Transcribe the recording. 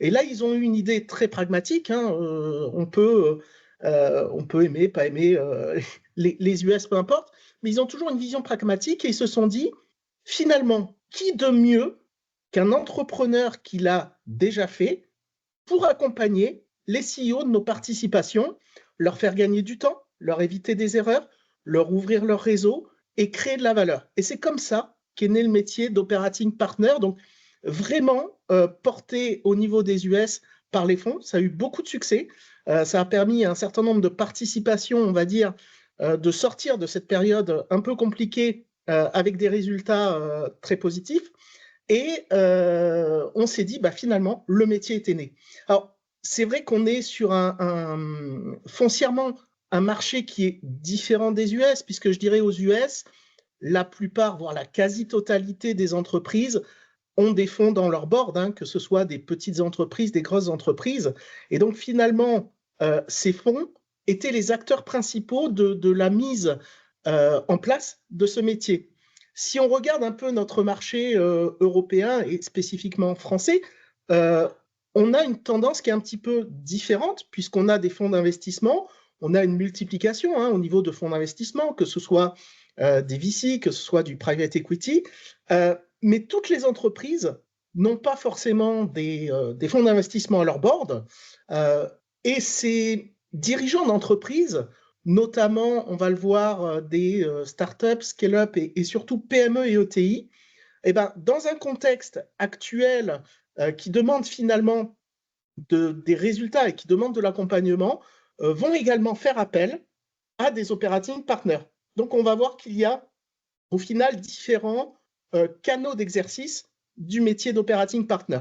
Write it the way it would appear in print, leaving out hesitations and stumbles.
Et là, ils ont eu une idée très pragmatique, hein, on peut aimer, pas aimer les US, peu importe, mais ils ont toujours une vision pragmatique et ils se sont dit, finalement, qui de mieux qu'un entrepreneur qui l'a déjà fait pour accompagner les CEO de nos participations, leur faire gagner du temps, leur éviter des erreurs, leur ouvrir leur réseau et créer de la valeur. Et c'est comme ça qu'est né le métier d'operating partner. Donc, vraiment porté au niveau des US par les fonds. Ça a eu beaucoup de succès. Ça a permis à un certain nombre de participations, on va dire, de sortir de cette période un peu compliquée avec des résultats très positifs. Et on s'est dit, bah, finalement, le métier était né. Alors, c'est vrai qu'on est sur foncièrement un marché qui est différent des US, puisque je dirais aux US, la plupart, voire la quasi-totalité des entreprises ont des fonds dans leur board, hein, que ce soit des petites entreprises, des grosses entreprises. Et donc, finalement, ces fonds étaient les acteurs principaux de la mise en place de ce métier. Si on regarde un peu notre marché européen et spécifiquement français, euh, on a une tendance qui est un petit peu différente, puisqu'on a des fonds d'investissement, on a une multiplication hein, au niveau de fonds d'investissement, que ce soit des VC, que ce soit du private equity. Mais toutes les entreprises n'ont pas forcément des fonds d'investissement à leur board. Et ces dirigeants d'entreprise, notamment, on va le voir, des startups, scale-up et surtout PME et ETI, eh ben, dans un contexte actuel qui demande finalement des résultats et qui demande de l'accompagnement, vont également faire appel à des operating partners. Donc, on va voir qu'il y a au final différents canaux d'exercice du métier d'operating partner.